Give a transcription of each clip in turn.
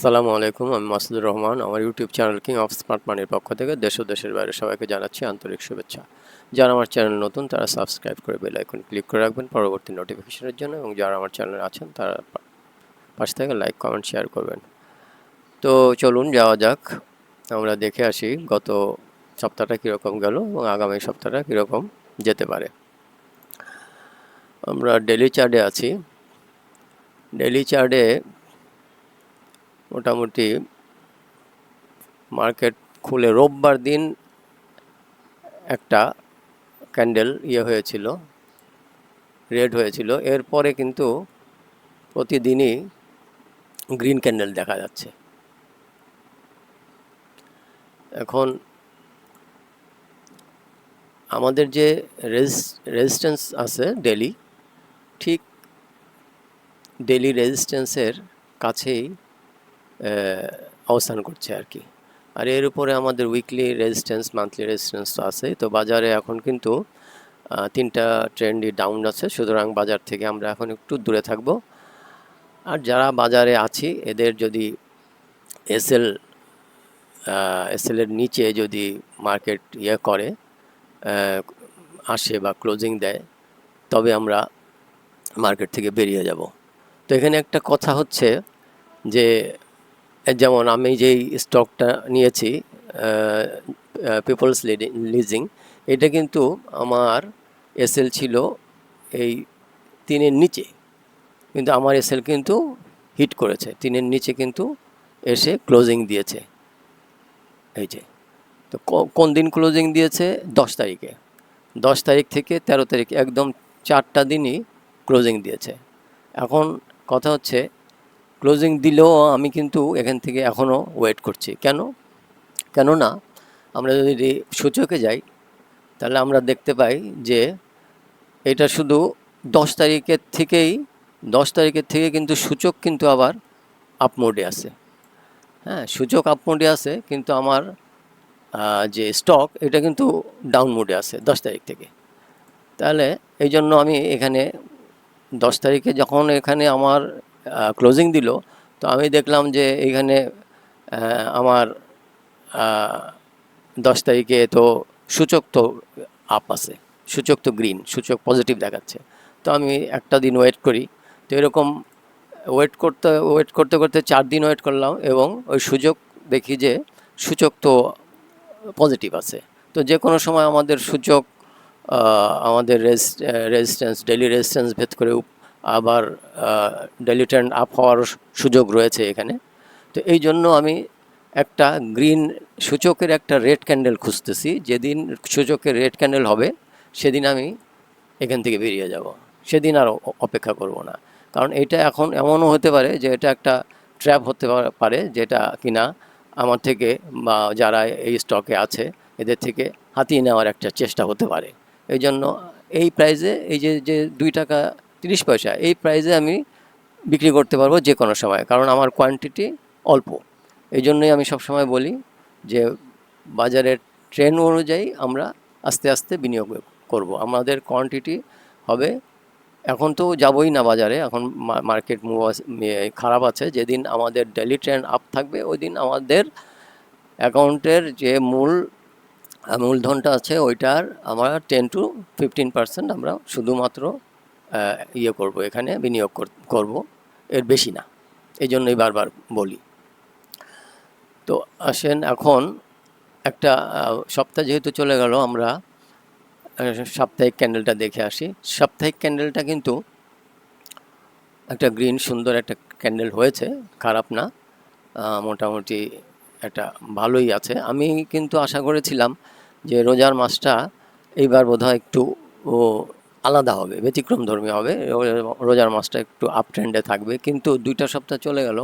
আসসালামু আলাইকুম, আমি মাসুদুর রহমান। আমার YouTube channel king of smart মানির পক্ষ থেকে দেশ ও দেশের বাইরে সবাইকে জানাচ্ছি আন্তরিক শুভেচ্ছা। যারা আমার চ্যানেল নতুন তারা সাবস্ক্রাইব করে বেল আইকন ক্লিক করে রাখবেন পরবর্তী নোটিফিকেশনের জন্য, এবং যারা আমার চ্যানেলে আছেন তারা পাশ থেকে লাইক কমেন্ট শেয়ার করবেন। তো চলুন যাওয়া যাক, আমরা দেখে আসি গত সপ্তাহটা কীরকম গেল এবং আগামী সপ্তাহটা কীরকম যেতে পারে। আমরা ডেলি চার্টে আছি। ডেলি চার্টে মোটামুটি মার্কেট খুলে রোববার দিন একটা ক্যান্ডেল হয়েছিল, রেড হয়েছিল। এরপরে কিন্তু প্রতিদিনই গ্রিন ক্যান্ডেল দেখা যাচ্ছে। এখন আমাদের যে রেজিস্ট্যান্স আছে ঠিক ডেলি রেজিস্ট্যান্সের কাছেই অবস্থান করছে আর কি। আর এর উপরে আমাদের উইকলি রেজিস্ট্যান্স, মান্থলি রেজিস্ট্যান্স তো আছে। তো বাজারে এখন কিন্তু তিনটা ট্রেন্ডই ডাউন আছে, সুতরাং বাজার থেকে আমরা এখন একটু দূরে থাকব। আর যারা বাজারে আছি এদের যদি এসএলের নিচে যদি মার্কেট করে আসে বা ক্লোজিং দেয়, তবে আমরা মার্কেট থেকে বেরিয়ে যাব। তো এখানে একটা কথা হচ্ছে যে, যেমন আমি যেই স্টকটা নিয়েছি পিপলস লিজিং, এটা কিন্তু আমার এসএল ছিল এই 3-এর নিচে, কিন্তু আমার এসএল কিন্তু হিট করেছে, 3-এর নিচে কিন্তু এসে ক্লোজিং দিয়েছে। এই যে, তো কোন দিন ক্লোজিং দিয়েছে? 10 তারিখে। 10 তারিখ থেকে 13 তারিখ, একদম 4টা দিনই ক্লোজিং দিয়েছে। এখন কথা হচ্ছে, ক্লোজিং দিলেও আমি কিন্তু এখান থেকে এখনও ওয়েট করছি। কেননা আমরা যদি সূচকে যাই তাহলে আমরা দেখতে পাই যে এটা শুধু 10 তারিখের থেকে কিন্তু সূচক কিন্তু আবার আপ মোডে আছে। হ্যাঁ, সূচক আপ মোডে আছে, কিন্তু আমার যে স্টক এটা কিন্তু ডাউন মোডে আছে 10 তারিখ থেকে। তাহলে এই জন্য আমি এখানে 10 তারিখে যখন এখানে আমার ক্লোজিং দিল, তো আমি দেখলাম যে এখানে আমার 10 তারিখে তো সূচক তো আপ আছে, সূচক তো গ্রিন, সূচক পজিটিভ দেখাচ্ছে। তো আমি একটা দিন ওয়েট করি। তো এরকম ওয়েট করতে করতে 4 দিন ওয়েট করলাম, এবং ওই সূচক দেখি যে সূচক তো পজিটিভ আছে। তো যে কোনো সময় আমাদের সূচক আমাদের ডেলি রেজিস্ট্যান্স ভেদ করে আবার ডেলি ট্রেন্ড আপ হওয়ার সুযোগ রয়েছে এখানে। তো এই জন্য আমি একটা গ্রিন সূচকের একটা রেড ক্যান্ডেল খুঁজতেছি। যেদিন সূচকের রেড ক্যান্ডেল হবে সেদিন আমি এখান থেকে বেরিয়ে যাব, সেদিন আর অপেক্ষা করব না। কারণ এটা এখন এমনও হতে পারে যে এটা একটা ট্র্যাপ হতে পারে, যেটা কিনা আমার থেকে বা যারা এই স্টকে আছে এদের থেকে হাতিয়ে নেওয়ার একটা চেষ্টা হতে পারে। এই জন্য এই প্রাইসে, এই যে 2 টাকা 30 পয়সা, এই প্রাইসে আমি বিক্রি করতে পারবো যে কোনো সময়, কারণ আমার কোয়ান্টিটি অল্প। এই জন্যই আমি সবসময় বলি যে বাজারের ট্রেন্ড অনুযায়ী আমরা আস্তে আস্তে বিনিয়োগ করব। আমাদের কোয়ান্টিটি হবে, এখন তো যাবই না বাজারে, এখন মার্কেট খারাপ আছে। যেদিন আমাদের ডেলি ট্রেন্ড আপ থাকবে ওই দিন আমাদের অ্যাকাউন্টের যে মূলধনটা আছে ওইটার আমরা 10-15% আমরা শুধুমাত্র করব, এখানে বিনিয়োগ করব, এর বেশি না। এই জন্যই বারবার বলি। তো আসেন এখন একটা সপ্তাহ যেহেতু চলে গেল, আমরা সাপ্তাহিক ক্যান্ডেলটা দেখে আসি। সাপ্তাহিক ক্যান্ডেলটা কিন্তু একটা গ্রিন সুন্দর একটা ক্যান্ডেল হয়েছে, খারাপ না, মোটামুটি একটা ভালোই আছে। আমি কিন্তু আশা করেছিলাম যে রোজার মাসটা এইবার বোধহয় একটু আলাদা হবে, ব্যতিক্রমধর্মী হবে, রোজার মাসটা একটু আপ ট্রেন্ডে থাকবে। কিন্তু 2টা সপ্তাহ চলে গেল,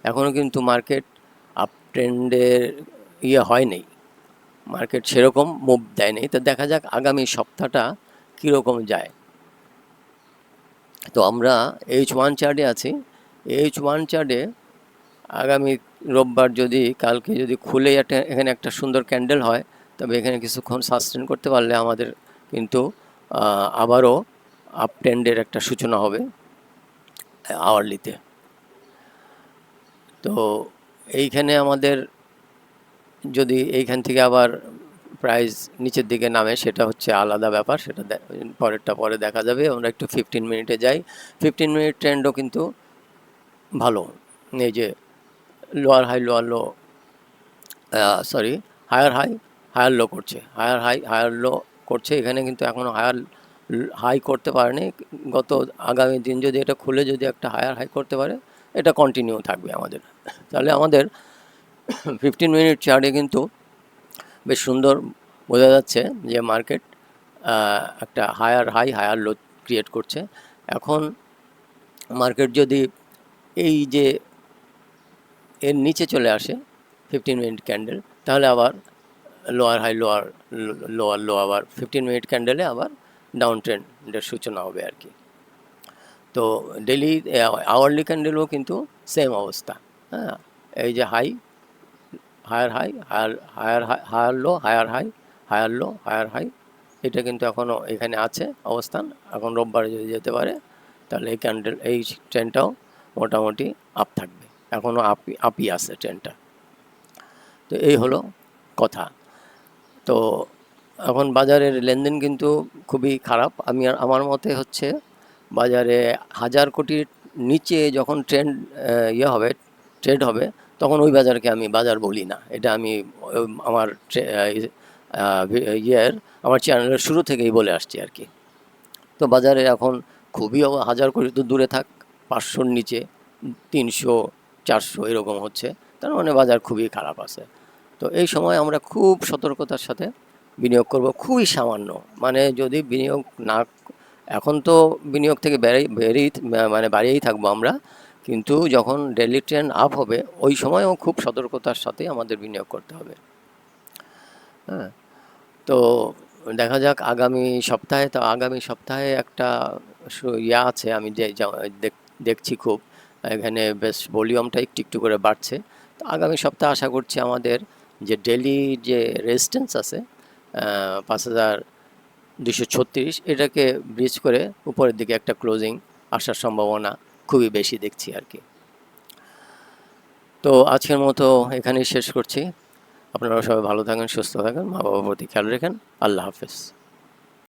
এখনও কিন্তু মার্কেট আপ ট্রেন্ডের হয়নি, মার্কেট সেরকম মুভ দেয়নি। তো দেখা যাক আগামী সপ্তাহটা কীরকম যায়। তো আমরা H1 চার্টে আছি। H1 চার্টে আগামী রোববার কালকে যদি খুলে এখানে একটা সুন্দর ক্যান্ডেল হয়, তবে এখানে কিছুক্ষণ সাস্টেন করতে পারলে আমাদের কিন্তু আবারও আপ ট্রেন্ডের একটা সূচনা হবে আওয়ারলিতে। তো এইখানে আমাদের যদি এইখান থেকে আবার প্রাইস নিচের দিকে নামে সেটা হচ্ছে আলাদা ব্যাপার, সেটা পরেরটা পরে দেখা যাবে। আমরা একটু 15 মিনিটে যাই। 15 মিনিট ট্রেন্ডও কিন্তু ভালো। এই যে lower high lower low, sorry, higher high higher low করছে, হায়ার হাই হায়ার লো করছে। এখানে কিন্তু এখনও হায়ার হাই করতে পারেনি। গত আগামী দিন যদি এটা খুলে যদি একটা হায়ার হাই করতে পারে, এটা কন্টিনিউ থাকবে আমাদের। তাহলে আমাদের 15 মিনিট চার্টে কিন্তু বেশ সুন্দর বোঝা যাচ্ছে যে মার্কেট একটা higher high higher low create করছে। এখন মার্কেট যদি এই যে এর নিচে চলে আসে 15 মিনিট ক্যান্ডেল, তাহলে আবার lower high lower lower low, আবার 15 মিনিট ক্যান্ডেলে আবার ডাউন ট্রেন্ডের সূচনা হবে আর কি। তো ডেলি আওয়ারলি ক্যান্ডেলও কিন্তু সেম অবস্থা। হ্যাঁ, এই যে high higher high higher higher higher low higher high higher low higher high, এটা কিন্তু এখনও এখানে আছে অবস্থান। এখন রোববারে যদি যেতে পারে তাহলে এই ক্যান্ডেল এই ট্রেনটাও মোটামুটি আপ থাকবে, এখনও আপই আছে ট্রেনটা। তো এই হলো কথা। তো এখন বাজারের লেনদেন কিন্তু খুবই খারাপ। আমার মতে হচ্ছে বাজারে 1000 কোটির নিচে যখন হবে ট্রেড হবে, তখন ওই বাজারকে আমি বাজার বলি না। এটা আমি আমার আমার চ্যানেলের শুরু থেকেই বলে আসছি আর কি। তো বাজারে এখন খুবই 1000 কোটি তো দূরে থাক, 500-র নিচে 300 400 এরকম হচ্ছে, তার মানে বাজার খুবই খারাপ আছে। তো এই সময় আমরা খুব সতর্কতার সাথে বিনিয়োগ করব, খুবই সামান্য। মানে যদি বিনিয়োগ না, এখন তো বিনিয়োগ থেকে বাড়িয়েই থাকবো আমরা, কিন্তু যখন ডেইলি ট্রেন্ড আপ হবে ওই সময়ও খুব সতর্কতার সাথে আমাদের বিনিয়োগ করতে হবে। হ্যাঁ, তো দেখা যাক আগামী সপ্তাহে। তো আগামী সপ্তাহে একটা আছে, আমি দেখছি খুব এখানে বেশ ভলিউমটা একটু একটু করে বাড়ছে। তো আগামী সপ্তাহে আশা করছি আমাদের যে ডেলি যে রেজিস্ট্যান্স আছে 5236, এটাকে ব্রিজ করে উপরের দিকে একটা ক্লোজিং আসার সম্ভাবনা খুবই বেশি দেখছি আর কি। তো আজকের মতো এখানেই শেষ করছি। আপনারা সবাই ভালো থাকেন, সুস্থ থাকেন, মা বাবার প্রতি খেয়াল রাখেন। আল্লাহ হাফেজ।